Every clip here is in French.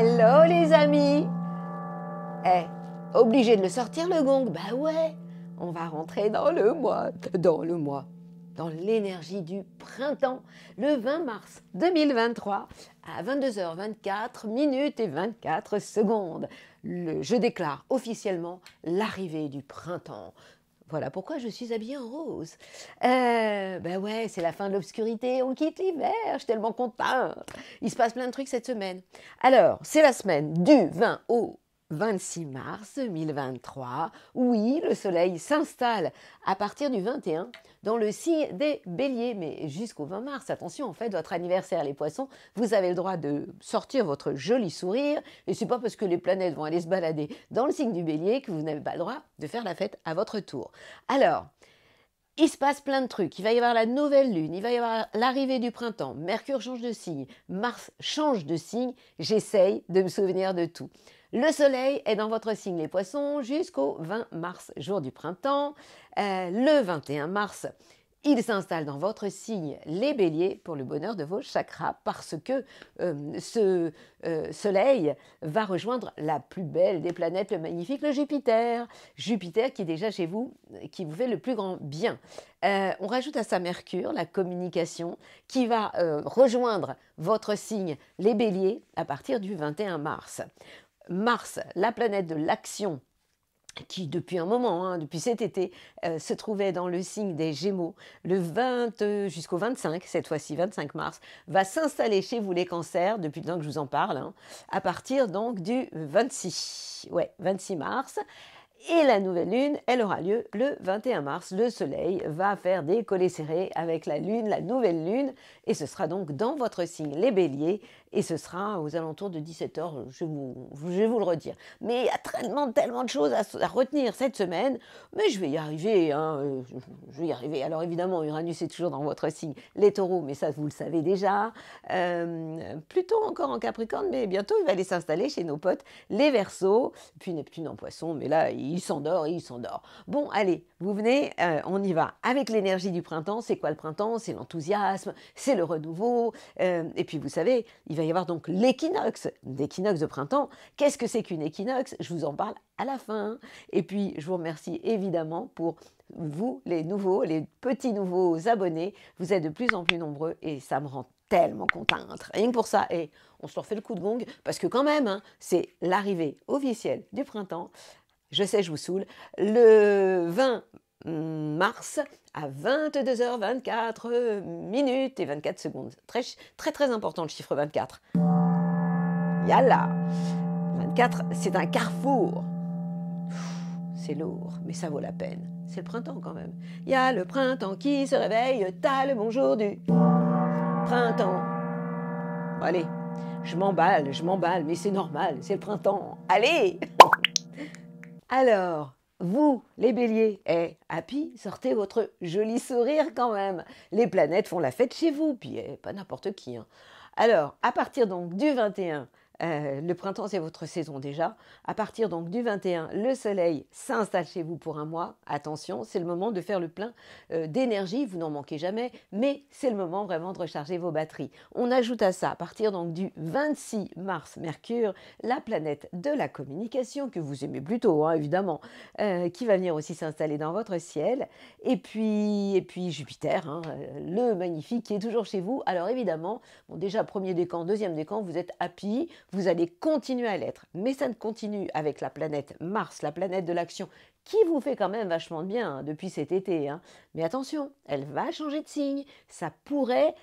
Hello les amis. Eh, obligé de le sortir le gong? Bah ouais, on va rentrer dans dans l'énergie du printemps, le 20 mars 2023 à 22h24 minutes et 24 secondes. Je déclare officiellement l'arrivée du printemps. Voilà pourquoi je suis habillée en rose. Ben ouais, c'est la fin de l'obscurité, on quitte l'hiver, je suis tellement contente. Il se passe plein de trucs cette semaine. Alors, c'est la semaine du 20 au 26 mars 2023. Oui, le soleil s'installe à partir du 21 dans le signe des béliers, mais jusqu'au 20 mars. Attention, en fait, votre anniversaire, les poissons, vous avez le droit de sortir votre joli sourire, et c'est pas parce que les planètes vont aller se balader dans le signe du bélier que vous n'avez pas le droit de faire la fête à votre tour. Alors, il se passe plein de trucs. Il va y avoir la nouvelle lune, il va y avoir l'arrivée du printemps, Mercure change de signe, Mars change de signe, j'essaye de me souvenir de tout. Le soleil est dans votre signe les poissons jusqu'au 20 mars, jour du printemps. Le 21 mars, il s'installe dans votre signe les béliers pour le bonheur de vos chakras parce que ce soleil va rejoindre la plus belle des planètes, le magnifique, le Jupiter. Jupiter qui est déjà chez vous, qui vous fait le plus grand bien. On rajoute à ça Mercure, la communication, qui va rejoindre votre signe les béliers à partir du 21 mars. Mars, la planète de l'action, qui depuis un moment, depuis cet été, se trouvait dans le signe des Gémeaux, le 20 jusqu'au 25, cette fois-ci 25 mars, va s'installer chez vous les cancers, depuis le temps que je vous en parle, à partir donc du 26 mars. Et la nouvelle lune, elle aura lieu le 21 mars. Le soleil va faire des collets serrés avec la lune, la nouvelle lune, et ce sera donc dans votre signe, les béliers, et ce sera aux alentours de 17h, je vais vous le redire. Mais il y a tellement de choses à retenir cette semaine, mais je vais y arriver, je vais y arriver. Alors évidemment, Uranus est toujours dans votre signe, les taureaux, mais ça vous le savez déjà. Plutôt encore en Capricorne, mais bientôt il va aller s'installer chez nos potes, les Verseaux, puis Neptune en Poisson, mais là, il s'endort. Bon, allez, vous venez, on y va. Avec l'énergie du printemps, c'est quoi le printemps? C'est l'enthousiasme, c'est le renouveau. Et puis, vous savez, il va y avoir donc l'équinoxe de printemps. Qu'est-ce que c'est qu'une équinoxe? Je vous en parle à la fin. Et puis, je vous remercie évidemment pour vous, les petits nouveaux abonnés. Vous êtes de plus en plus nombreux et ça me rend tellement contente. Rien que pour ça, et on se leur fait le coup de gong, parce que quand même, c'est l'arrivée officielle du printemps. Je sais, je vous saoule, le 20 mars à 22h24 minutes et 24 secondes. Très important le chiffre 24. Yalla 24, c'est un carrefour. C'est lourd, mais ça vaut la peine. C'est le printemps quand même. Il y a le printemps qui se réveille, t'as le bonjour du printemps. Bon, allez, je m'emballe, mais c'est normal, c'est le printemps. Allez. Alors, vous, les béliers, happy, sortez votre joli sourire quand même. Les planètes font la fête chez vous, puis pas n'importe qui. Alors, à partir donc du 21, le printemps c'est votre saison déjà, à partir donc du 21, le soleil s'installe chez vous pour un mois. Attention, c'est le moment de faire le plein d'énergie, vous n'en manquez jamais, mais c'est le moment vraiment de recharger vos batteries. On ajoute à ça, à partir donc du 26 mars, Mercure, la planète de la communication, que vous aimez plutôt, évidemment, qui va venir aussi s'installer dans votre ciel, et puis Jupiter, le magnifique, qui est toujours chez vous. Alors évidemment, bon, déjà premier décan, deuxième décan, vous êtes happy, vous allez continuer à l'être, mais ça ne continue avec la planète Mars, la planète de l'action, qui vous fait quand même vachement de bien depuis cet été. Mais attention, elle va changer de signe. Ça pourrait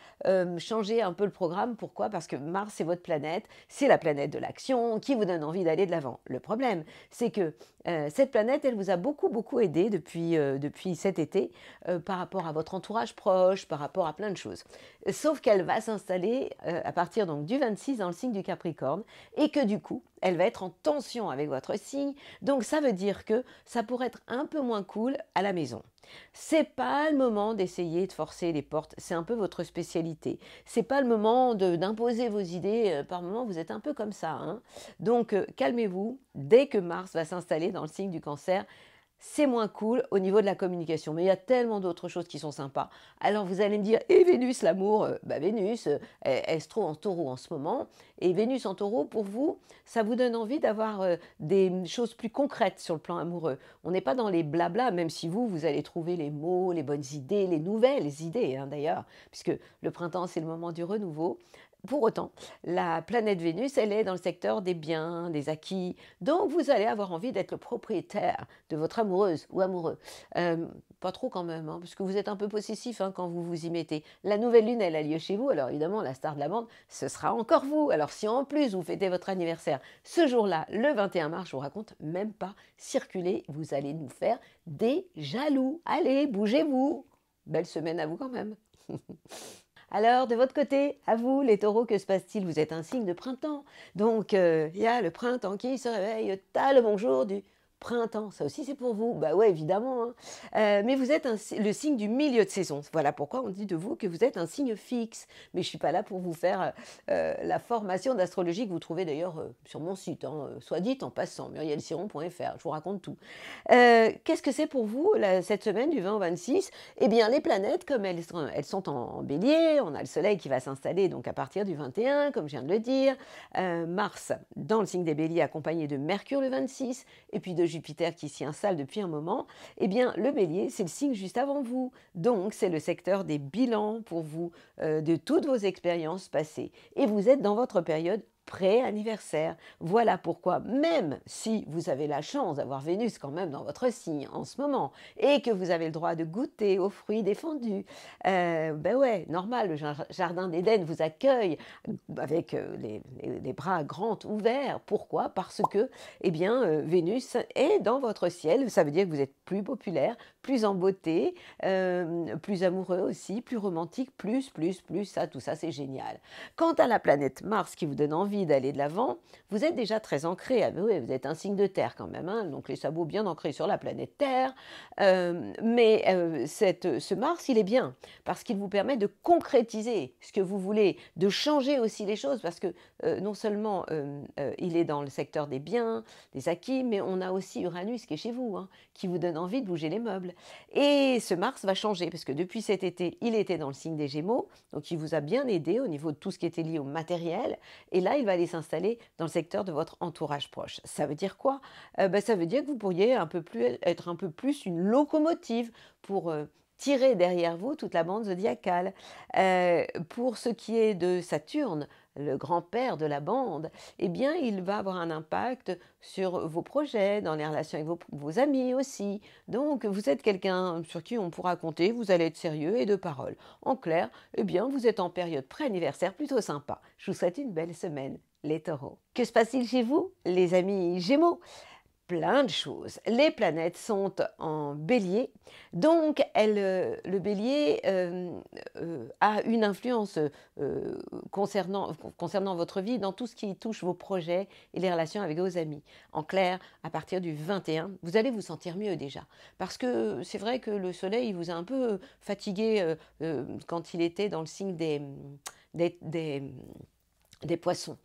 changer un peu le programme. Pourquoi? Parce que Mars, c'est votre planète, c'est la planète de l'action qui vous donne envie d'aller de l'avant. Le problème, c'est que cette planète, elle vous a beaucoup aidé depuis cet été par rapport à votre entourage proche, par rapport à plein de choses. Sauf qu'elle va s'installer à partir donc du 26 dans le signe du Capricorne et que du coup, elle va être en tension avec votre signe. Donc ça veut dire que ça pourrait être un peu moins cool à la maison. C'est pas le moment d'essayer de forcer les portes, c'est un peu votre spécialité. C'est pas le moment d'imposer vos idées, par moment vous êtes un peu comme ça. Donc calmez-vous, dès que Mars va s'installer dans le signe du Cancer, c'est moins cool au niveau de la communication. Mais il y a tellement d'autres choses qui sont sympas. Alors vous allez me dire, et Vénus, l'amour, Vénus, elle se trouve en taureau en ce moment. Et Vénus en taureau, pour vous, ça vous donne envie d'avoir des choses plus concrètes sur le plan amoureux. On n'est pas dans les blablas, même si vous allez trouver les mots, les bonnes idées, les nouvelles idées hein, d'ailleurs, puisque le printemps, c'est le moment du renouveau. Pour autant, la planète Vénus, elle est dans le secteur des biens, des acquis. Donc, vous allez avoir envie d'être le propriétaire de votre amoureuse ou amoureux. Pas trop quand même, hein, parce que vous êtes un peu possessif hein, quand vous vous y mettez. La nouvelle lune, elle a lieu chez vous. Alors, évidemment, la star de la bande, ce sera encore vous. Alors, si en plus, vous fêtez votre anniversaire ce jour-là, le 21 mars, je vous raconte même pas, circuler, vous allez nous faire des jaloux. Allez, bougez-vous. Belle semaine à vous quand même. Alors, de votre côté, à vous, les taureaux, que se passe-t-il? Vous êtes un signe de printemps. Donc, il y a le printemps qui se réveille, t'as le bonjour du printemps. Ça aussi, c'est pour vous. Bah ouais, évidemment. Hein. Mais vous êtes le signe du milieu de saison. Voilà pourquoi on dit de vous que vous êtes un signe fixe. Mais je ne suis pas là pour vous faire la formation d'astrologie que vous trouvez d'ailleurs sur mon site, hein, soit dit en passant, murielsiron.fr. Je vous raconte tout. Qu'est-ce que c'est pour vous cette semaine du 20 au 26? Eh bien, les planètes, comme elles sont en bélier, on a le soleil qui va s'installer donc à partir du 21, comme je viens de le dire, Mars dans le signe des béliers accompagné de Mercure le 26, et puis de Jupiter qui s'y installe depuis un moment. Eh bien, le bélier, c'est le signe juste avant vous. Donc, c'est le secteur des bilans pour vous, de toutes vos expériences passées. Et vous êtes dans votre période pré-anniversaire. Voilà pourquoi, même si vous avez la chance d'avoir Vénus quand même dans votre signe en ce moment, et que vous avez le droit de goûter aux fruits défendus, ben ouais, normal, le jardin d'Éden vous accueille avec les bras grands ouverts. Pourquoi? Parce que, eh bien, Vénus est dans votre ciel. Ça veut dire que vous êtes plus populaire, plus en beauté, plus amoureux aussi, plus romantique, plus, ça, tout ça, c'est génial. Quant à la planète Mars qui vous donne envie d'aller de l'avant, vous êtes déjà très ancré. Ah, oui, vous êtes un signe de terre quand même, hein, donc les sabots bien ancrés sur la planète Terre. Mais ce Mars, il est bien parce qu'il vous permet de concrétiser ce que vous voulez, de changer aussi les choses parce que non seulement il est dans le secteur des biens, des acquis, mais on a aussi Uranus qui est chez vous, hein, qui vous donne envie de bouger les meubles. Et ce Mars va changer parce que depuis cet été, il était dans le signe des Gémeaux, donc il vous a bien aidé au niveau de tout ce qui était lié au matériel. Et là, il va aller s'installer dans le secteur de votre entourage proche. Ça veut dire quoi? Ça veut dire que vous pourriez être un peu plus une locomotive pour tirer derrière vous toute la bande zodiacale. Pour ce qui est de Saturne, le grand-père de la bande, eh bien, il va avoir un impact sur vos projets, dans les relations avec vos amis aussi. Donc, vous êtes quelqu'un sur qui on pourra compter, vous allez être sérieux et de parole. En clair, eh bien, vous êtes en période pré-anniversaire plutôt sympa. Je vous souhaite une belle semaine, les taureaux. Que se passe-t-il chez vous, les amis Gémeaux? Plein de choses. Les planètes sont en bélier, donc le bélier a une influence concernant votre vie dans tout ce qui touche vos projets et les relations avec vos amis. En clair, à partir du 21, vous allez vous sentir mieux déjà. Parce que c'est vrai que le soleil il vous a un peu fatigué quand il était dans le signe des poissons.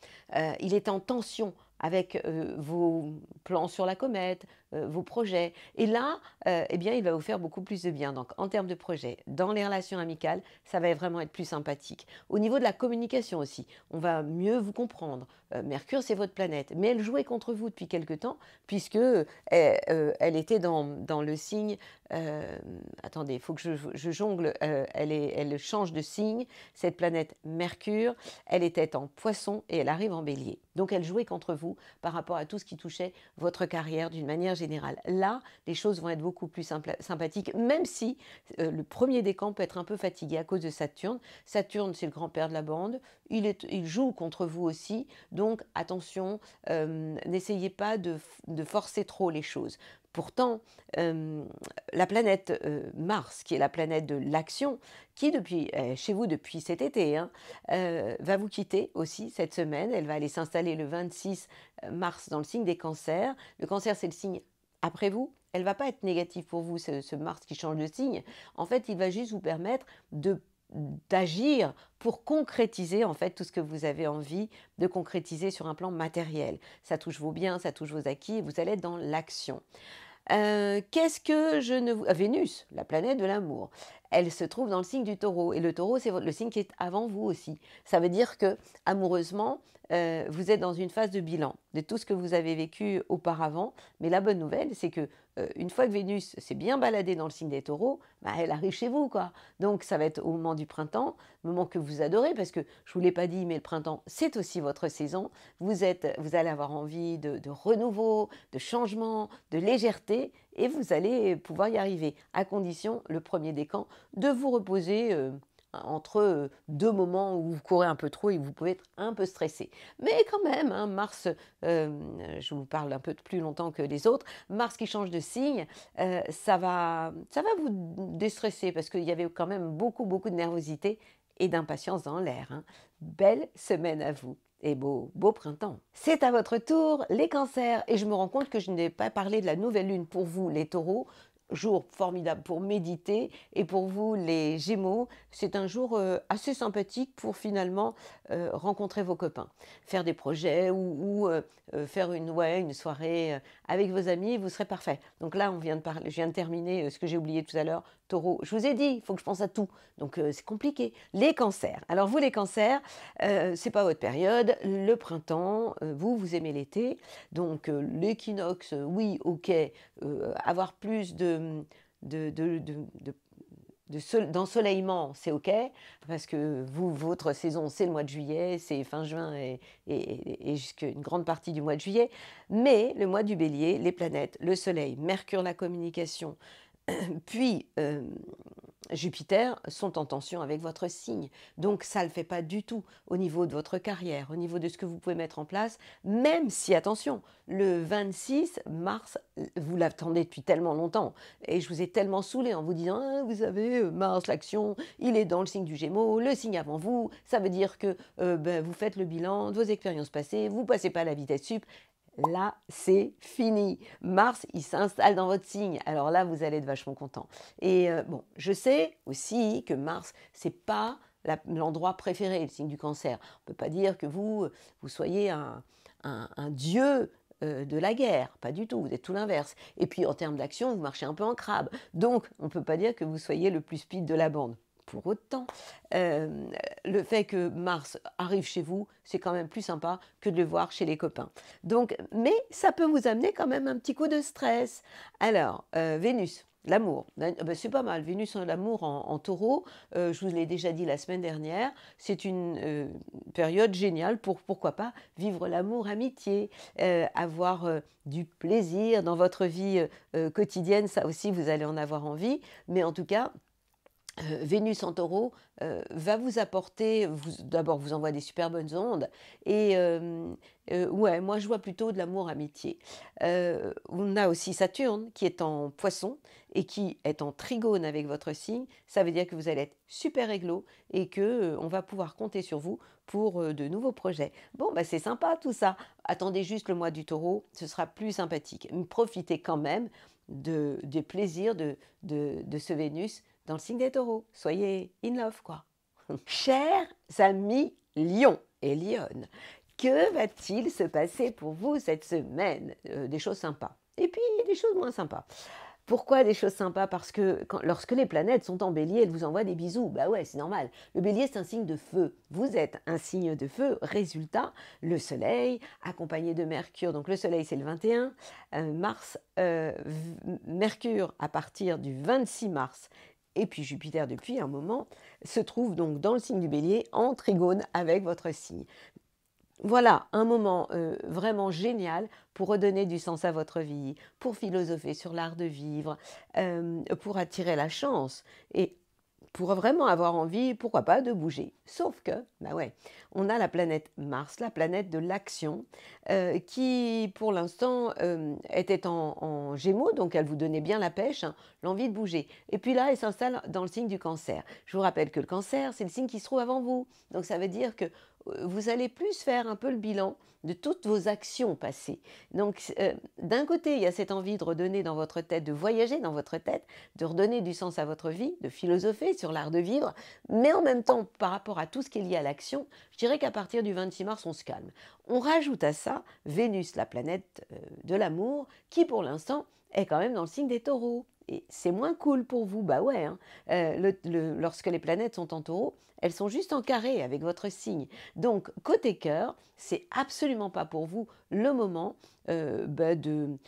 Il est en tension avec vos plans sur la comète, vos projets. Et là, eh bien, il va vous faire beaucoup plus de bien. Donc, en termes de projets, dans les relations amicales, ça va vraiment être plus sympathique. Au niveau de la communication aussi, on va mieux vous comprendre. Mercure, c'est votre planète. Mais elle jouait contre vous depuis quelque temps, puisque elle était dans le signe... attendez, il faut que je jongle. Elle change de signe. Cette planète Mercure, elle était en Poisson et elle arrive en Bélier. Donc, elle jouait contre vous par rapport à tout ce qui touchait votre carrière d'une manière générale. Là, les choses vont être beaucoup plus sympathiques, même si le premier décan peut être un peu fatigué à cause de Saturne. Saturne, c'est le grand-père de la bande. Il joue contre vous aussi. Donc, attention, n'essayez pas de forcer trop les choses. Pourtant, la planète Mars, qui est la planète de l'action, qui chez vous depuis cet été, hein, va vous quitter aussi cette semaine. Elle va aller s'installer le 26 mars dans le signe des cancers. Le cancer, c'est le signe après vous. Elle ne va pas être négative pour vous, ce Mars qui change de signe. En fait, il va juste vous permettre d'agir pour concrétiser en fait tout ce que vous avez envie de concrétiser sur un plan matériel. Ça touche vos biens, ça touche vos acquis et vous allez être dans l'action. Qu'est-ce que je ne vous... Vénus, la planète de l'amour, elle se trouve dans le signe du taureau. Et le taureau, c'est le signe qui est avant vous aussi. Ça veut dire que, amoureusement, vous êtes dans une phase de bilan de tout ce que vous avez vécu auparavant. Mais la bonne nouvelle, c'est que une fois que Vénus s'est bien baladée dans le signe des taureaux, bah, elle arrive chez vous, quoi. Donc ça va être au moment du printemps, moment que vous adorez, parce que je ne vous l'ai pas dit, mais le printemps, c'est aussi votre saison. Vous allez avoir envie de renouveau, de changement, de légèreté, et vous allez pouvoir y arriver, à condition, le premier décan, de vous reposer entre deux moments où vous courez un peu trop et vous pouvez être un peu stressé. Mais quand même, hein, Mars, je vous parle un peu plus longtemps que les autres, Mars qui change de signe, ça va vous déstresser parce qu'il y avait quand même beaucoup, beaucoup de nervosité et d'impatience dans l'air. Hein. Belle semaine à vous et beau printemps. C'est à votre tour, les cancers, et je me rends compte que je n'ai pas parlé de la nouvelle lune pour vous, les taureaux. Jour formidable pour méditer, et pour vous les Gémeaux, c'est un jour assez sympathique pour finalement rencontrer vos copains, faire des projets ou faire une soirée avec vos amis, vous serez parfait. Donc là, je viens de terminer ce que j'ai oublié tout à l'heure, Taureau. Je vous ai dit, il faut que je pense à tout, donc c'est compliqué. Les cancers. Alors vous les cancers, c'est pas votre période, le printemps, vous aimez l'été, donc l'équinoxe, oui, ok, avoir plus d'ensoleillement, c'est ok, parce que votre saison, c'est le mois de juillet, c'est fin juin et jusqu'à une grande partie du mois de juillet. Mais le mois du bélier, les planètes, le soleil, Mercure, la communication, puis Jupiter sont en tension avec votre signe. Donc ça ne le fait pas du tout au niveau de votre carrière, au niveau de ce que vous pouvez mettre en place, même si, attention, le 26 mars, vous l'attendez depuis tellement longtemps, et je vous ai tellement saoulé en vous disant ah, vous savez, Mars, l'action, il est dans le signe du Gémeaux, le signe avant vous, ça veut dire que vous faites le bilan de vos expériences passées, vous ne passez pas à la vitesse sup. Là, c'est fini. Mars, il s'installe dans votre signe. Alors là, vous allez être vachement content. Et bon, je sais aussi que Mars, c'est pas l'endroit préféré, le signe du cancer. On ne peut pas dire que vous soyez un dieu de la guerre. Pas du tout, vous êtes tout l'inverse. Et puis en termes d'action, vous marchez un peu en crabe. Donc, on ne peut pas dire que vous soyez le plus speed de la bande. Pour autant, le fait que Mars arrive chez vous, c'est quand même plus sympa que de le voir chez les copains. Donc, mais ça peut vous amener quand même un petit coup de stress. Alors, Vénus, l'amour, c'est pas mal. Vénus, l'amour en taureau, je vous l'ai déjà dit la semaine dernière, c'est une période géniale pour, pourquoi pas, vivre l'amour, amitié, avoir du plaisir dans votre vie quotidienne, ça aussi vous allez en avoir envie, mais en tout cas, Vénus en taureau va vous apporter, d'abord vous envoie des super bonnes ondes, et ouais, moi je vois plutôt de l'amour-amitié. On a aussi Saturne qui est en poisson et qui est en trigone avec votre signe, ça veut dire que vous allez être super réglo et que on va pouvoir compter sur vous pour de nouveaux projets. Bon, bah, c'est sympa tout ça, attendez juste le mois du taureau, ce sera plus sympathique. Profitez quand même des plaisirs de ce Vénus dans le signe des taureaux. Soyez in love, quoi. Chers amis Lion et Lionne, que va-t-il se passer pour vous cette semaine? Des choses sympas. Et puis des choses moins sympas. Pourquoi des choses sympas? Parce que lorsque les planètes sont en bélier, elles vous envoient des bisous. Bah ouais, c'est normal. Le bélier, c'est un signe de feu. Vous êtes un signe de feu. Résultat, le soleil, accompagné de Mercure. Donc le soleil, c'est le 21. Mercure, à partir du 26 mars, et puis Jupiter, depuis un moment, se trouve donc dans le signe du bélier, en trigone avec votre signe. Voilà, un moment vraiment génial pour redonner du sens à votre vie, pour philosopher sur l'art de vivre, pour attirer la chance et pour vraiment avoir envie, pourquoi pas, de bouger. Sauf que, bah ouais, on a la planète Mars, la planète de l'action, qui pour l'instant était en Gémeaux, donc elle vous donnait bien la pêche, hein, l'envie de bouger. Et puis là, elle s'installe dans le signe du Cancer. Je vous rappelle que le Cancer, c'est le signe qui se trouve avant vous. Donc ça veut dire que vous allez plus faire un peu le bilan de toutes vos actions passées. Donc, d'un côté, il y a cette envie de redonner dans votre tête, de voyager dans votre tête, de redonner du sens à votre vie, de philosopher sur l'art de vivre, mais en même temps, par rapport à tout ce qui est lié à l'action, je dirais qu'à partir du 26 mars, on se calme. On rajoute à ça Vénus, la planète de l'amour, qui pour l'instant est quand même dans le signe des taureaux. Et c'est moins cool pour vous, bah ouais. Hein. Lorsque les planètes sont en taureau, elles sont juste en carré avec votre signe. Donc, côté cœur, c'est absolument pas pour vous le moment de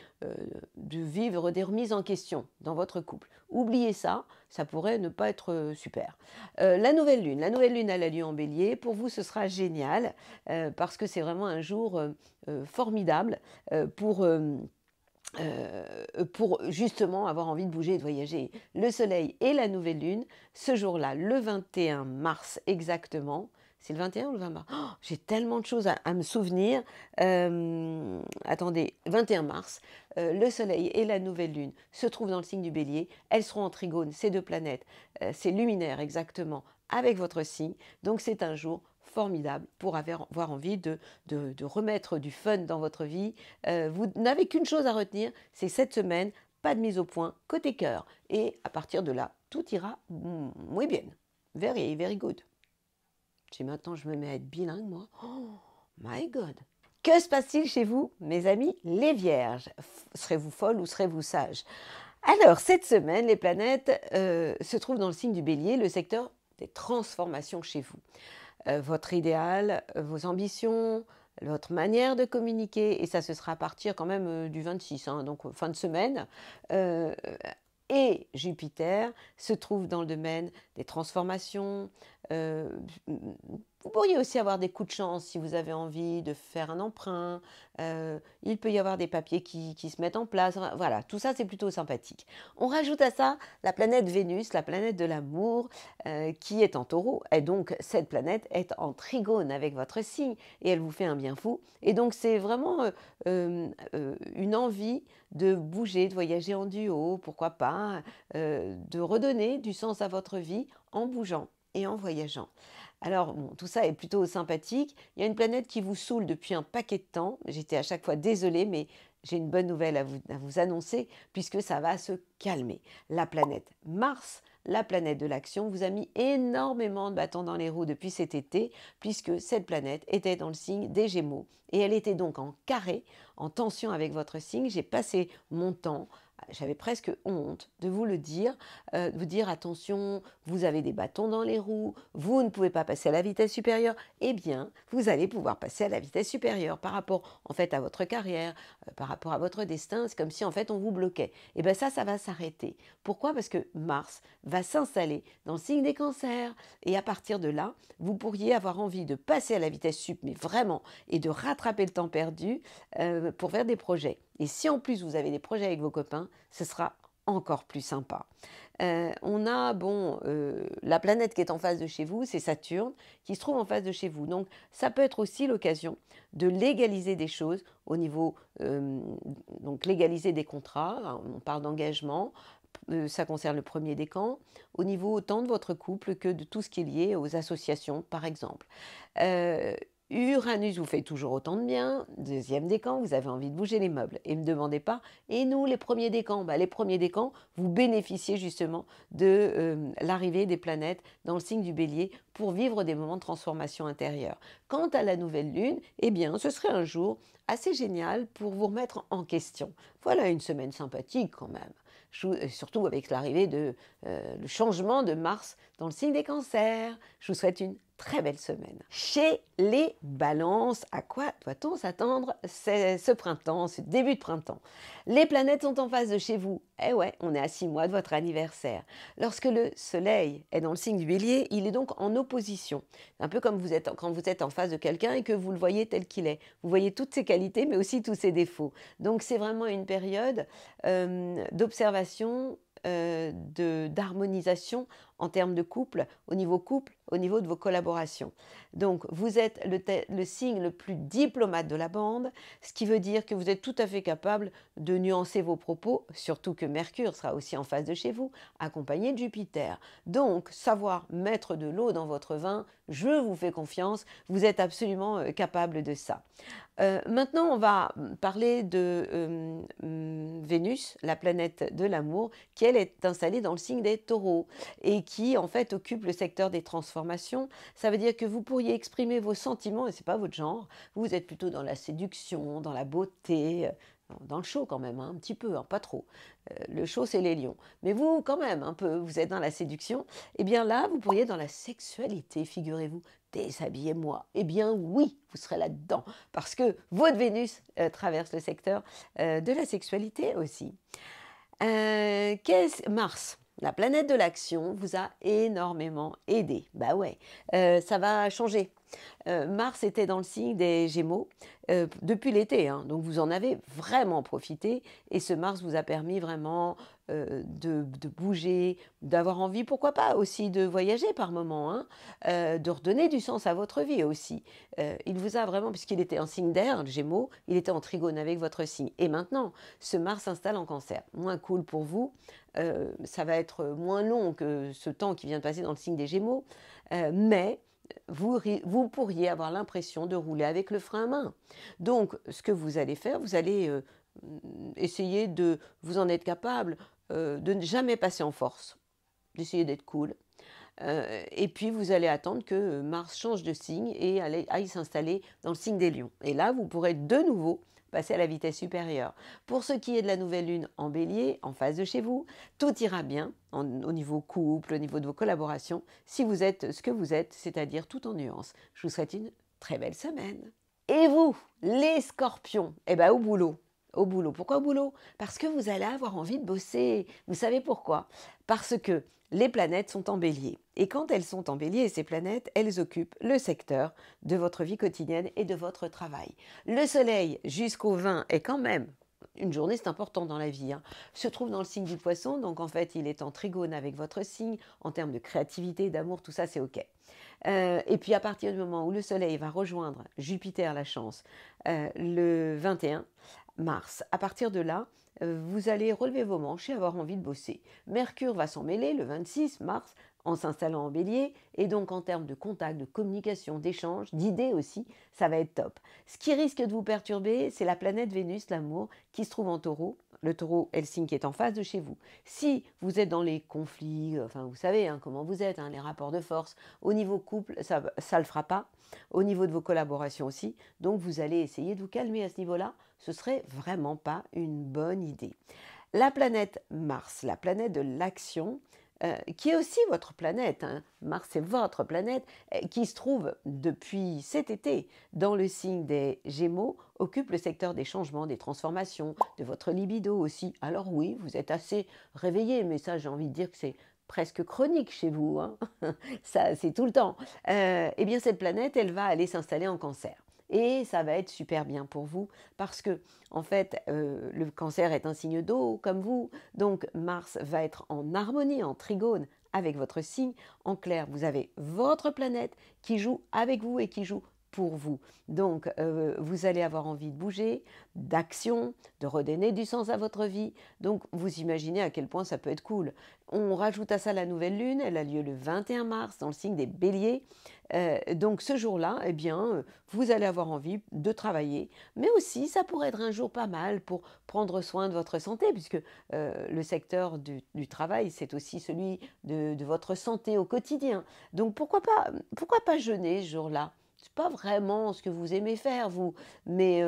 vivre des remises en question dans votre couple. Oubliez ça, ça pourrait ne pas être super. La nouvelle lune, elle a lieu en bélier. Pour vous, ce sera génial parce que c'est vraiment un jour formidable pour justement avoir envie de bouger et de voyager. Le soleil et la nouvelle lune, ce jour-là, le 21 mars exactement, c'est le 21 ou le 20 mars? Oh, j'ai tellement de choses à me souvenir. Attendez, 21 mars, le soleil et la nouvelle lune se trouvent dans le signe du bélier. Elles seront en trigone, ces deux planètes, c'est luminaire exactement, avec votre signe. Donc c'est un jour formidable pour avoir envie de remettre du fun dans votre vie. Vous n'avez qu'une chose à retenir, c'est cette semaine, pas de mise au point côté cœur. Et à partir de là, tout ira muy bien. Very, very good. Si maintenant je me mets à être bilingue, moi, oh my God. Que se passe-t-il chez vous, mes amis, les vierges? Serez-vous folle ou serez-vous sage? Alors, cette semaine, les planètes se trouvent dans le signe du bélier, le secteur des transformations chez vous. Votre idéal, vos ambitions, votre manière de communiquer, et ça ce sera à partir quand même du 26, hein, donc fin de semaine, et Jupiter se trouve dans le domaine des transformations. Vous pourriez aussi avoir des coups de chance si vous avez envie de faire un emprunt. Il peut y avoir des papiers qui se mettent en place. Voilà, tout ça, c'est plutôt sympathique. On rajoute à ça la planète Vénus, la planète de l'amour, qui est en taureau. Et donc, cette planète est en trigone avec votre signe et elle vous fait un bien fou. Et donc, c'est vraiment une envie de bouger, de voyager en duo, pourquoi pas, de redonner du sens à votre vie en bougeant et en voyageant. Alors, bon, tout ça est plutôt sympathique. Il y a une planète qui vous saoule depuis un paquet de temps. J'étais à chaque fois désolée, mais j'ai une bonne nouvelle à vous annoncer, puisque ça va se calmer. La planète Mars, la planète de l'action, vous a mis énormément de bâtons dans les roues depuis cet été, puisque cette planète était dans le signe des Gémeaux. Et elle était donc en carré, en tension avec votre signe. J'ai passé mon temps, j'avais presque honte de vous le dire, de vous dire attention, vous avez des bâtons dans les roues, vous ne pouvez pas passer à la vitesse supérieure. Eh bien, vous allez pouvoir passer à la vitesse supérieure par rapport en fait à votre carrière, par rapport à votre destin. C'est comme si en fait on vous bloquait. Et bien ça va s'arrêter. Pourquoi? Parce que Mars va s'installer dans le signe des cancers. Et à partir de là, vous pourriez avoir envie de passer à la vitesse sup, mais vraiment, et de rattraper le temps perdu pour faire des projets. Et si en plus vous avez des projets avec vos copains, ce sera encore plus sympa. On a la planète qui est en face de chez vous, c'est Saturne, qui se trouve en face de chez vous. Donc ça peut être aussi l'occasion de légaliser des choses au niveau, donc légaliser des contrats, on parle d'engagement, ça concerne le premier décan, au niveau autant de votre couple que de tout ce qui est lié aux associations, par exemple. Uranus vous fait toujours autant de bien. Deuxième décan, vous avez envie de bouger les meubles. Et ne me demandez pas, et nous, les premiers décans? Les premiers décans, vous bénéficiez justement de l'arrivée des planètes dans le signe du bélier pour vivre des moments de transformation intérieure. Quant à la nouvelle lune, eh bien, ce serait un jour assez génial pour vous remettre en question. Voilà une semaine sympathique quand même. Surtout avec l'arrivée le changement de Mars dans le signe des cancers. Je vous souhaite une très belle semaine. Chez les balances, à quoi doit-on s'attendre ce printemps, ce début de printemps? Les planètes sont en face de chez vous. Eh ouais, on est à 6 mois de votre anniversaire. Lorsque le soleil est dans le signe du bélier, il est donc en opposition. Un peu comme quand vous êtes en face de quelqu'un et que vous le voyez tel qu'il est. Vous voyez toutes ses qualités, mais aussi tous ses défauts. Donc c'est vraiment une période d'observation, d'harmonisation en termes de couple, au niveau de vos collaborations. Donc, vous êtes le signe le plus diplomate de la bande, ce qui veut dire que vous êtes tout à fait capable de nuancer vos propos, surtout que Mercure sera aussi en face de chez vous, accompagné de Jupiter. Donc, savoir mettre de l'eau dans votre vin, je vous fais confiance, vous êtes absolument capable de ça. Maintenant, on va parler de Vénus, la planète de l'amour, qui, elle, est installée dans le signe des taureaux et qui, en fait, occupe le secteur des transformations. Ça veut dire que vous pourriez exprimer vos sentiments, et ce n'est pas votre genre. Vous êtes plutôt dans la séduction, dans la beauté, dans le show quand même, hein, un petit peu, hein, pas trop. Le show, c'est les lions. Mais vous, quand même, un peu, vous êtes dans la séduction. Eh bien là, vous pourriez être dans la sexualité, figurez-vous. Déshabillez-moi. Eh bien oui, vous serez là-dedans, parce que votre Vénus traverse le secteur de la sexualité aussi. Mars, la planète de l'action, vous a énormément aidé. Bah ouais, ça va changer. Mars était dans le signe des Gémeaux depuis l'été, hein, donc vous en avez vraiment profité et ce Mars vous a permis vraiment de bouger, d'avoir envie, pourquoi pas aussi de voyager par moment, hein, de redonner du sens à votre vie aussi. Il vous a vraiment, puisqu'il était en signe d'air, le Gémeaux, il était en trigone avec votre signe. Et maintenant, ce Mars s'installe en Cancer. Moins cool pour vous, ça va être moins long que ce temps qui vient de passer dans le signe des Gémeaux, mais vous pourriez avoir l'impression de rouler avec le frein à main. Donc, ce que vous allez faire, vous allez essayer de vous en être capable, de ne jamais passer en force, d'essayer d'être cool. Et puis, vous allez attendre que Mars change de signe et aille s'installer dans le signe des Lions. Et là, vous pourrez de nouveau passer à la vitesse supérieure. Pour ce qui est de la nouvelle lune en bélier, en face de chez vous, tout ira bien au niveau couple, au niveau de vos collaborations, si vous êtes ce que vous êtes, c'est-à-dire tout en nuances. Je vous souhaite une très belle semaine. Et vous, les scorpions, eh bien au boulot. Au boulot. Pourquoi au boulot? Parce que vous allez avoir envie de bosser. Vous savez pourquoi? Parce que les planètes sont en bélier. Et quand elles sont en bélier, ces planètes, elles occupent le secteur de votre vie quotidienne et de votre travail. Le soleil, jusqu'au 20, est quand même, une journée c'est important dans la vie, hein, se trouve dans le signe du poisson, donc en fait il est en trigone avec votre signe, en termes de créativité, d'amour, tout ça c'est ok. Et puis à partir du moment où le soleil va rejoindre Jupiter, la chance, le 21 mars, à partir de là, vous allez relever vos manches et avoir envie de bosser. Mercure va s'en mêler le 26 mars en s'installant en bélier et donc en termes de contact, de communication, d'échange, d'idées aussi, ça va être top. Ce qui risque de vous perturber, c'est la planète Vénus, l'amour, qui se trouve en taureau. Le taureau est le signe qui est en face de chez vous. Si vous êtes dans les conflits, enfin vous savez hein, comment vous êtes, hein, les rapports de force, au niveau couple, ça ne le fera pas. Au niveau de vos collaborations aussi. Donc vous allez essayer de vous calmer à ce niveau-là. Ce serait vraiment pas une bonne idée. La planète Mars, la planète de l'action, qui est aussi votre planète, hein. Mars est votre planète, qui se trouve depuis cet été dans le signe des Gémeaux, occupe le secteur des changements, des transformations, de votre libido aussi. Alors oui, vous êtes assez réveillé, mais ça j'ai envie de dire que c'est presque chronique chez vous, hein. Ça c'est tout le temps. Eh bien cette planète, elle va aller s'installer en Cancer. Et ça va être super bien pour vous parce que, en fait, le Cancer est un signe d'eau comme vous. Donc, Mars va être en harmonie, en trigone avec votre signe. En clair, vous avez votre planète qui joue avec vous et qui joue pour vous. Donc, vous allez avoir envie de bouger, d'action, de redonner du sens à votre vie. Donc, vous imaginez à quel point ça peut être cool. On rajoute à ça la nouvelle lune, elle a lieu le 21 mars dans le signe des Béliers. Donc ce jour-là, eh bien, vous allez avoir envie de travailler, mais aussi ça pourrait être un jour pas mal pour prendre soin de votre santé, puisque le secteur du travail, c'est aussi celui de votre santé au quotidien. Donc pourquoi pas jeûner ce jour-là? C'est pas vraiment ce que vous aimez faire, vous, mais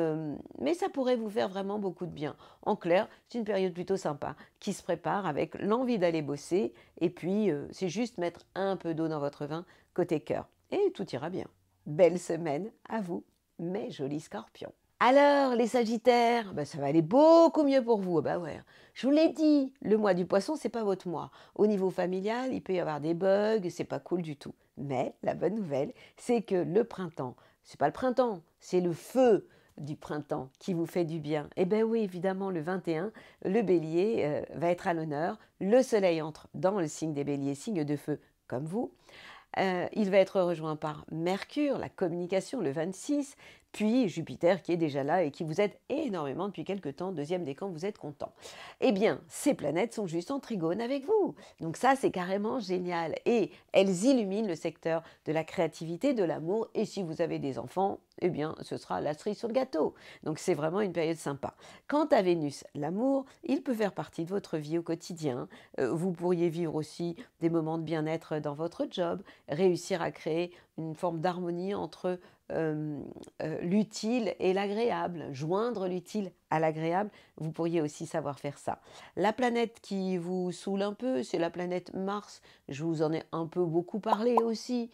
ça pourrait vous faire vraiment beaucoup de bien. En clair, c'est une période plutôt sympa qui se prépare avec l'envie d'aller bosser, et puis c'est juste mettre un peu d'eau dans votre vin côté cœur. Et tout ira bien. Belle semaine à vous, mes jolis scorpions. Alors, les sagittaires, ça va aller beaucoup mieux pour vous. Bah ouais, je vous l'ai dit, le mois du poisson, c'est pas votre mois. Au niveau familial, il peut y avoir des bugs, c'est pas cool du tout. Mais la bonne nouvelle, c'est que le printemps, c'est pas le printemps, c'est le feu. du printemps qui vous fait du bien? Eh bien oui, évidemment, le 21, le bélier va être à l'honneur. Le soleil entre dans le signe des béliers, signe de feu comme vous. Il va être rejoint par Mercure, la communication, le 26, puis Jupiter qui est déjà là et qui vous aide énormément depuis quelques temps, deuxième décan, vous êtes content. Eh bien, ces planètes sont juste en trigone avec vous. Donc ça, c'est carrément génial. Et elles illuminent le secteur de la créativité, de l'amour. Et si vous avez des enfants, eh bien, ce sera la cerise sur le gâteau. Donc c'est vraiment une période sympa. Quant à Vénus, l'amour, il peut faire partie de votre vie au quotidien. Vous pourriez vivre aussi des moments de bien-être dans votre job, réussir à créer une forme d'harmonie entre l'utile et l'agréable, joindre l'utile à l'agréable, vous pourriez aussi savoir faire ça. La planète qui vous saoule un peu, c'est la planète Mars. Je vous en ai un peu beaucoup parlé aussi,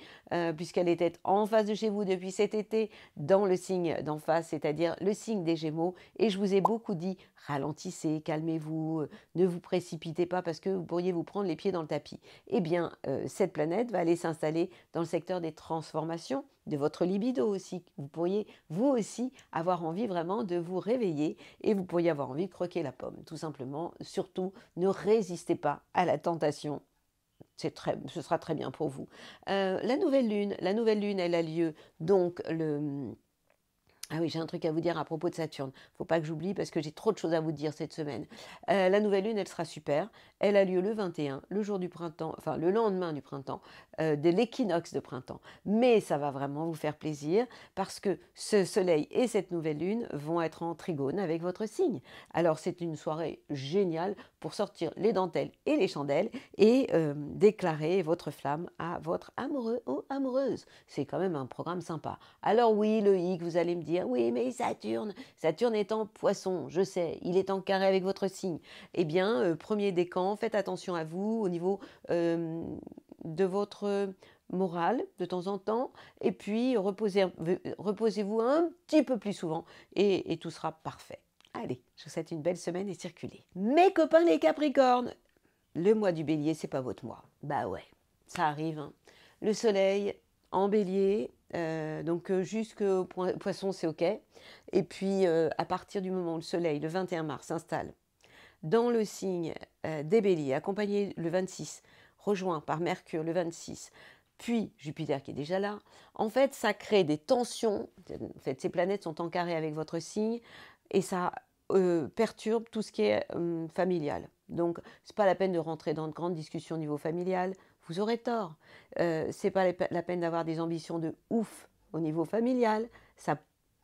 puisqu'elle était en face de chez vous depuis cet été, dans le signe d'en face, c'est-à-dire le signe des Gémeaux. Et je vous ai beaucoup dit, ralentissez, calmez-vous, ne vous précipitez pas parce que vous pourriez vous prendre les pieds dans le tapis. Eh bien, cette planète va aller s'installer dans le secteur des transformations, de votre libido aussi. Vous pourriez, vous aussi, avoir envie vraiment de vous réveiller et vous pourriez avoir envie de croquer la pomme, tout simplement. Surtout, ne résistez pas à la tentation. Ce sera très bien pour vous. La nouvelle lune, elle a lieu donc le... Ah oui, j'ai un truc à vous dire à propos de Saturne. Faut pas que j'oublie parce que j'ai trop de choses à vous dire cette semaine. La nouvelle lune, elle sera super. Elle a lieu le 21, le jour du printemps, enfin le lendemain du printemps, de l'équinoxe de printemps. Mais ça va vraiment vous faire plaisir parce que ce soleil et cette nouvelle lune vont être en trigone avec votre signe. Alors c'est une soirée géniale pour sortir les dentelles et les chandelles et déclarer votre flamme à votre amoureux ou amoureuse. C'est quand même un programme sympa. Alors oui, le hic, vous allez me dire, oui, mais Saturne est en poisson, je sais, il est en carré avec votre signe. Eh bien, premier décan, faites attention à vous au niveau de votre morale de temps en temps, et puis reposez-vous un petit peu plus souvent, et tout sera parfait. Allez, je vous souhaite une belle semaine et circulez. Mes copains les Capricornes, le mois du bélier, c'est pas votre mois. Bah ouais, ça arrive. Hein. Le soleil en bélier, donc jusqu'au poisson, c'est OK. Et puis, à partir du moment où le soleil, le 21 mars, s'installe dans le signe des béliers, accompagné le 26, rejoint par Mercure le 26, puis Jupiter qui est déjà là, en fait, ça crée des tensions. En fait, ces planètes sont en carré avec votre signe et ça perturbe tout ce qui est familial. Donc, ce n'est pas la peine de rentrer dans de grandes discussions au niveau familial. Vous aurez tort. Ce n'est pas la peine d'avoir des ambitions de ouf au niveau familial. Ça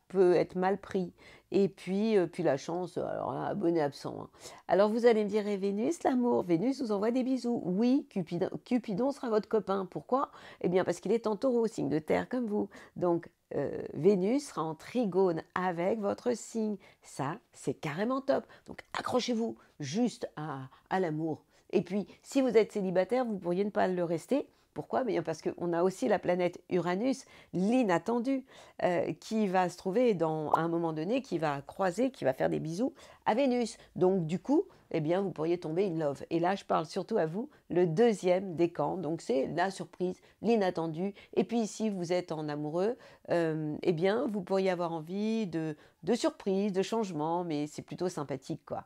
peut être mal pris. Et puis la chance, alors là, abonné absent. Hein. Alors vous allez me dire, et Vénus, l'amour, Vénus vous envoie des bisous. Oui, Cupidon sera votre copain. Pourquoi? Eh bien parce qu'il est en taureau, signe de terre comme vous. Donc Vénus sera en trigone avec votre signe. Ça, c'est carrément top. Donc accrochez-vous juste à l'amour. Et puis, si vous êtes célibataire, vous pourriez ne pas le rester. Pourquoi? Bien parce qu'on a aussi la planète Uranus, l'inattendu, qui va se trouver à un moment donné, qui va croiser, qui va faire des bisous à Vénus. Donc du coup, eh bien, vous pourriez tomber in love. Et là, je parle surtout à vous, le deuxième décan. Donc c'est la surprise, l'inattendu. Et puis si vous êtes en amoureux, eh bien, vous pourriez avoir envie de surprises, de changements, mais c'est plutôt sympathique, quoi.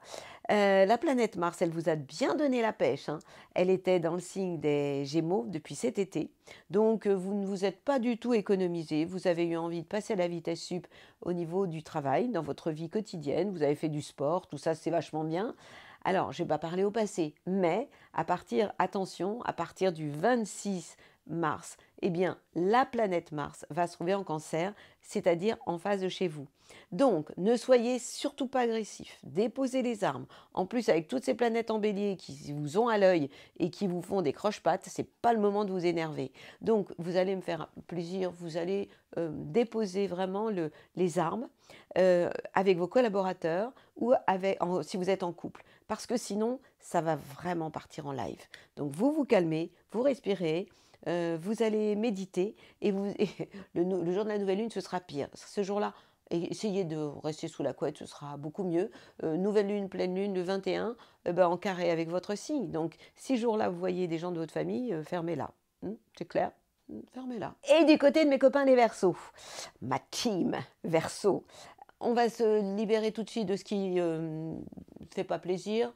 La planète Mars, elle vous a bien donné la pêche. Hein. Elle était dans le signe des Gémeaux depuis cet été. Donc, vous ne vous êtes pas du tout économisé. Vous avez eu envie de passer à la vitesse sup au niveau du travail, dans votre vie quotidienne. Vous avez fait du sport, tout ça, c'est vachement bien. Alors, je ne vais pas parler au passé, mais attention, à partir du 26 mars, eh bien, la planète Mars va se trouver en Cancer, c'est-à-dire en face de chez vous. Donc, ne soyez surtout pas agressif, déposez les armes. En plus, avec toutes ces planètes en bélier qui vous ont à l'œil et qui vous font des croche-pattes, c'est pas le moment de vous énerver. Donc, vous allez me faire plaisir, vous allez déposer vraiment les armes avec vos collaborateurs ou si vous êtes en couple. Parce que sinon, ça va vraiment partir en live. Donc, vous calmez, vous respirez, vous allez méditer et le jour de la nouvelle lune, ce sera pire. Ce jour-là, essayez de rester sous la couette, ce sera beaucoup mieux. Nouvelle lune, pleine lune, le 21, en carré avec votre signe. Donc, si jour-là, vous voyez des gens de votre famille, fermez-la. C'est clair? Fermez-la. Et du côté de mes copains les Verseaux, ma team Verseau, on va se libérer tout de suite de ce qui ne fait pas plaisir.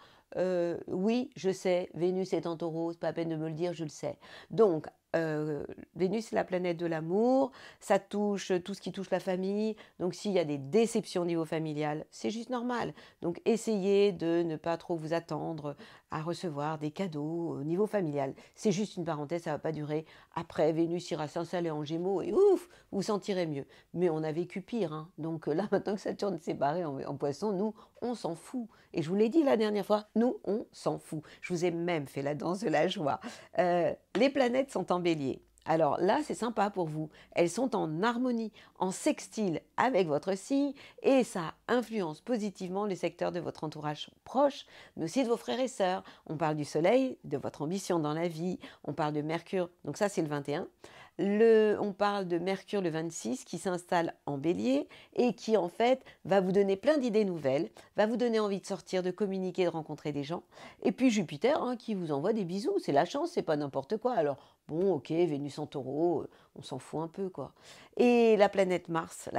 Oui, je sais, Vénus est en taureau, c'est pas la peine de me le dire, je le sais. Donc, Vénus, c'est la planète de l'amour, ça touche tout ce qui touche la famille. Donc, s'il y a des déceptions au niveau familial, c'est juste normal. Donc, essayez de ne pas trop vous attendre à recevoir des cadeaux au niveau familial. C'est juste une parenthèse, ça ne va pas durer. Après, Vénus ira s'installer en Gémeaux et ouf, vous vous sentirez mieux. Mais on a vécu pire, hein. Donc là, maintenant que Saturne s'est barré en Poisson, nous, on s'en fout. Et je vous l'ai dit la dernière fois, nous, on s'en fout. Je vous ai même fait la danse de la joie. Les planètes sont en bélier. Alors là, c'est sympa pour vous. Elles sont en harmonie, en sextile avec votre signe et ça influence positivement le secteur de votre entourage proche, mais aussi de vos frères et sœurs. On parle du soleil, de votre ambition dans la vie, on parle de Mercure, donc ça c'est le 21. On parle de Mercure le 26 qui s'installe en bélier et qui en fait va vous donner plein d'idées nouvelles, va vous donner envie de sortir, de communiquer, de rencontrer des gens. Et puis Jupiter hein, qui vous envoie des bisous, c'est la chance, c'est pas n'importe quoi. Alors bon ok, Vénus en taureau, on s'en fout un peu quoi. Et la planète Mars,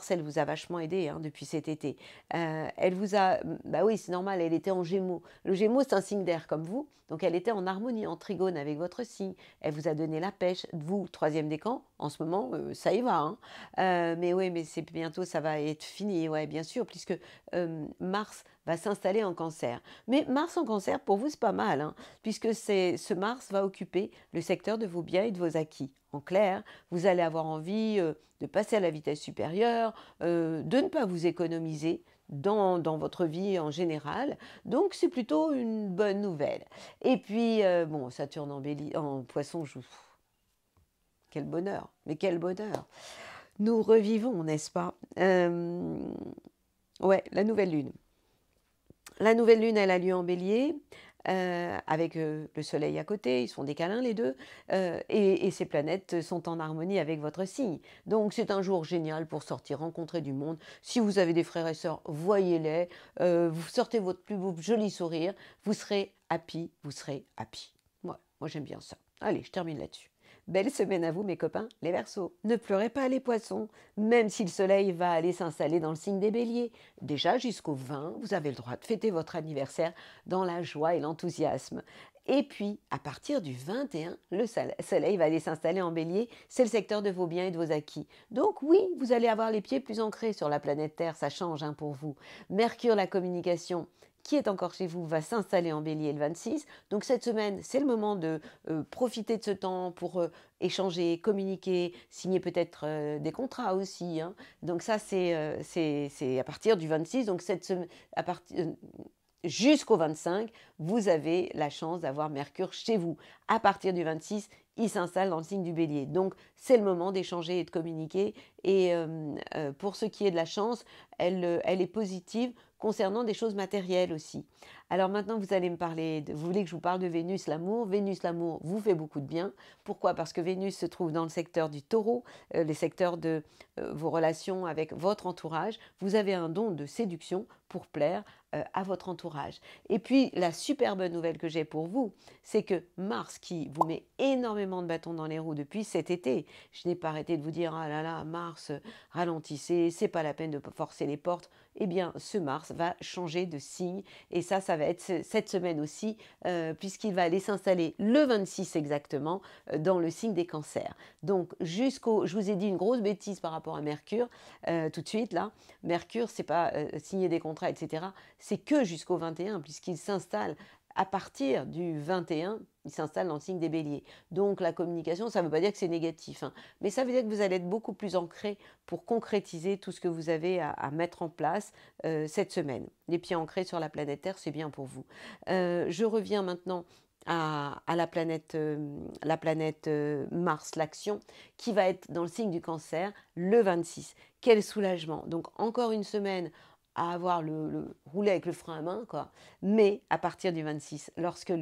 elle vous a vachement aidé hein, depuis cet été. Elle vous a, bah oui c'est normal, elle était en Gémeaux. Le Gémeaux c'est un signe d'air comme vous, donc elle était en harmonie, en trigone avec votre signe. Elle vous a donné la pêche, vous, troisième décan, en ce moment, ça y va. Hein. Mais oui, mais c'est bientôt, ça va être fini, ouais, bien sûr, puisque Mars va s'installer en cancer. Mais Mars en cancer, pour vous, c'est pas mal, hein, puisque ce Mars va occuper le secteur de vos biens et de vos acquis. En clair, vous allez avoir envie de passer à la vitesse supérieure, de ne pas vous économiser, dans votre vie en général. Donc, c'est plutôt une bonne nouvelle. Et puis, bon, Saturne en Poisson, quel bonheur, mais quel bonheur. Nous revivons, n'est-ce pas ouais, la nouvelle lune. La nouvelle lune, elle a lieu en bélier. Avec le soleil à côté, ils sont des câlins les deux, et ces planètes sont en harmonie avec votre signe. Donc c'est un jour génial pour sortir, rencontrer du monde. Si vous avez des frères et sœurs, voyez-les, vous sortez votre plus beau joli sourire, vous serez happy, vous serez happy. Ouais, moi j'aime bien ça. Allez, je termine là-dessus. Belle semaine à vous mes copains, les Verseaux. Ne pleurez pas les Poissons, même si le soleil va aller s'installer dans le signe des Béliers. Déjà jusqu'au 20, vous avez le droit de fêter votre anniversaire dans la joie et l'enthousiasme. Et puis, à partir du 21, le soleil va aller s'installer en bélier, c'est le secteur de vos biens et de vos acquis. Donc oui, vous allez avoir les pieds plus ancrés sur la planète Terre, ça change hein, pour vous. Mercure, la communication, qui est encore chez vous, va s'installer en bélier le 26. Donc cette semaine, c'est le moment de profiter de ce temps pour échanger, communiquer, signer peut-être des contrats aussi. Hein. Donc ça, c'est à partir du 26. Donc cette semaine, jusqu'au 25, vous avez la chance d'avoir Mercure chez vous. À partir du 26, il s'installe dans le signe du bélier. Donc, c'est le moment d'échanger et de communiquer. Et pour ce qui est de la chance, elle est positive concernant des choses matérielles aussi. Alors maintenant, vous allez me parler, vous voulez que je vous parle de Vénus, l'amour. Vénus, l'amour vous fait beaucoup de bien. Pourquoi? Parce que Vénus se trouve dans le secteur du taureau, les secteurs de vos relations avec votre entourage. Vous avez un don de séduction pour plaire à votre entourage. Et puis, la super bonne nouvelle que j'ai pour vous, c'est que Mars, qui vous met énormément de bâtons dans les roues depuis cet été, je n'ai pas arrêté de vous dire, ah là là, Mars, ralentissez, c'est pas la peine de forcer les portes. Eh bien, ce Mars va changer de signe et ça va être cette semaine aussi, puisqu'il va aller s'installer le 26 exactement dans le signe des cancers. Donc, je vous ai dit une grosse bêtise par rapport à Mercure, tout de suite là. Mercure, c'est pas signer des contrats, etc. C'est que jusqu'au 21, puisqu'il s'installe à partir du 21, il s'installe dans le signe des béliers. Donc la communication, ça ne veut pas dire que c'est négatif, hein, mais ça veut dire que vous allez être beaucoup plus ancré pour concrétiser tout ce que vous avez à mettre en place cette semaine. Les pieds ancrés sur la planète Terre, c'est bien pour vous. Je reviens maintenant à la planète Mars, l'action, qui va être dans le signe du cancer le 26. Quel soulagement! Donc encore une semaine à avoir rouler avec le frein à main, quoi. Mais à partir du 26, lorsque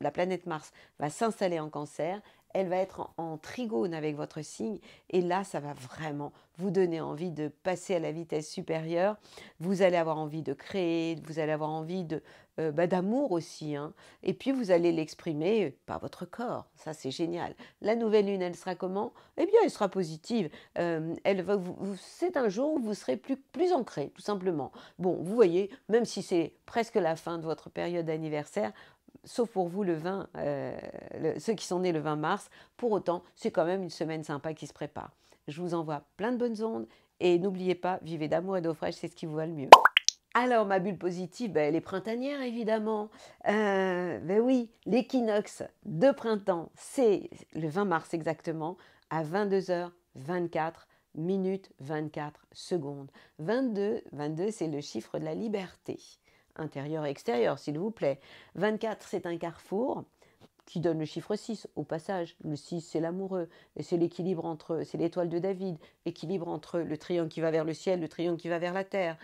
la planète Mars va s'installer en cancer, elle va être en trigone avec votre signe et là, ça va vraiment vous donner envie de passer à la vitesse supérieure. Vous allez avoir envie de créer, vous allez avoir envie d'amour aussi, hein. Et puis, vous allez l'exprimer par votre corps. Ça, c'est génial. La nouvelle lune, elle sera comment? Eh bien, elle sera positive. C'est un jour où vous serez plus ancré, tout simplement. Bon, vous voyez, même si c'est presque la fin de votre période d'anniversaire, sauf pour vous ceux qui sont nés le 20 mars, pour autant, c'est quand même une semaine sympa qui se prépare. Je vous envoie plein de bonnes ondes et n'oubliez pas, vivez d'amour et d'eau fraîche, c'est ce qui vous va le mieux. Alors, ma bulle positive, elle est printanière, évidemment. Ben oui, l'équinoxe de printemps, c'est le 20 mars exactement, à 22h24 minutes 24 secondes. 22, c'est le chiffre de la liberté, intérieure et extérieure, s'il vous plaît. 24, c'est un carrefour qui donne le chiffre 6 au passage. Le 6, c'est l'amoureux, et c'est l'équilibre c'est l'étoile de David, équilibre entre le triangle qui va vers le ciel, le triangle qui va vers la terre,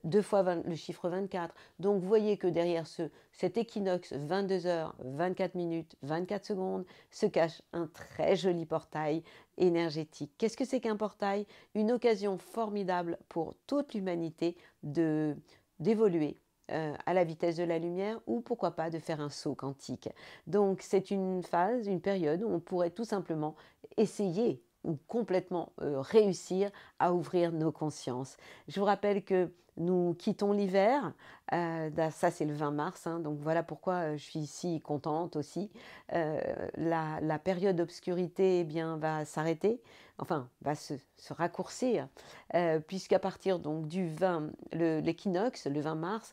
2 fois le chiffre 24. Donc vous voyez que derrière cet équinoxe 22h, 24 minutes, 24 secondes, se cache un très joli portail énergétique. Qu'est-ce que c'est qu'un portail? Une occasion formidable pour toute l'humanité d'évoluer à la vitesse de la lumière ou pourquoi pas de faire un saut quantique. Donc c'est une phase, une période où on pourrait tout simplement essayer ou complètement réussir à ouvrir nos consciences. Je vous rappelle que nous quittons l'hiver, ça c'est le 20 mars, hein, donc voilà pourquoi je suis ici contente aussi. La période d'obscurité va s'arrêter, enfin va se raccourcir, puisqu'à partir donc du 20, l'équinoxe, le 20 mars,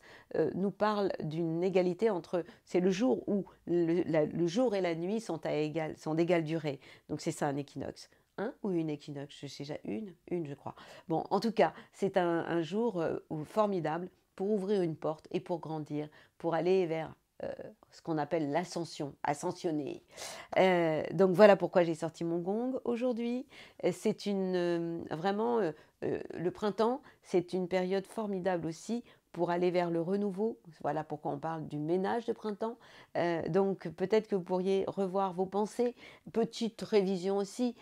nous parle d'une égalité entre, c'est le jour où le jour et la nuit sont d'égale durée, donc c'est ça un équinoxe. Un ou une équinoxe, je sais déjà une je crois. Bon, en tout cas, c'est un jour formidable pour ouvrir une porte et pour grandir, pour aller vers ce qu'on appelle l'ascension, ascensionner. Donc voilà pourquoi j'ai sorti mon gong aujourd'hui. C'est vraiment le printemps, c'est une période formidable aussi pour aller vers le renouveau. Voilà pourquoi on parle du ménage de printemps. Donc peut-être que vous pourriez revoir vos pensées. Petite révision aussi,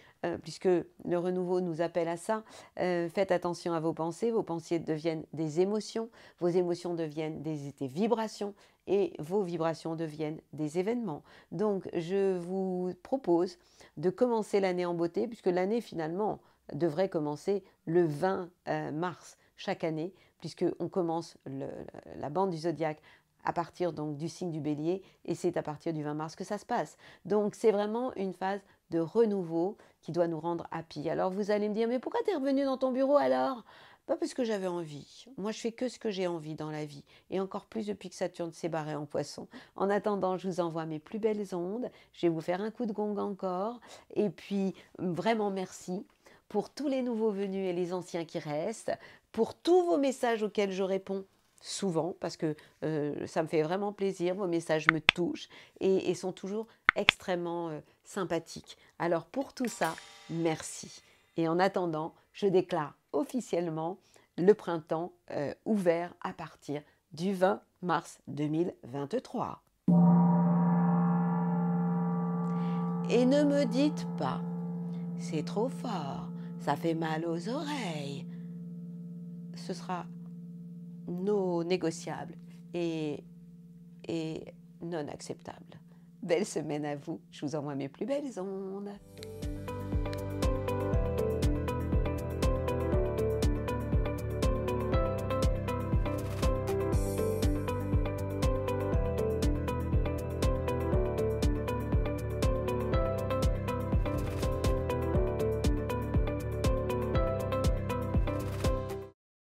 puisque le renouveau nous appelle à ça. Faites attention à vos pensées deviennent des émotions, vos émotions deviennent des vibrations et vos vibrations deviennent des événements. Donc je vous propose de commencer l'année en beauté, puisque l'année finalement devrait commencer le 20 mars chaque année, puisqu'on commence la bande du zodiaque à partir donc du signe du bélier, et c'est à partir du 20 mars que ça se passe. Donc c'est vraiment une phase de renouveau qui doit nous rendre happy. Alors vous allez me dire, mais pourquoi tu es revenu dans ton bureau alors? Pas parce que j'avais envie. Moi, je fais que ce que j'ai envie dans la vie. Et encore plus depuis que Saturne s'est barré en poisson. En attendant, je vous envoie mes plus belles ondes. Je vais vous faire un coup de gong encore. Et puis, vraiment merci pour tous les nouveaux venus et les anciens qui restent, pour tous vos messages auxquels je réponds souvent, parce que ça me fait vraiment plaisir. Vos messages me touchent et sont toujours extrêmement sympathiques. Alors pour tout ça, merci. Et en attendant, je déclare officiellement le printemps ouvert à partir du 20 mars 2023. Et ne me dites pas, c'est trop fort, ça fait mal aux oreilles. Ce sera non négociable et non acceptable. Belle semaine à vous, je vous envoie mes plus belles ondes.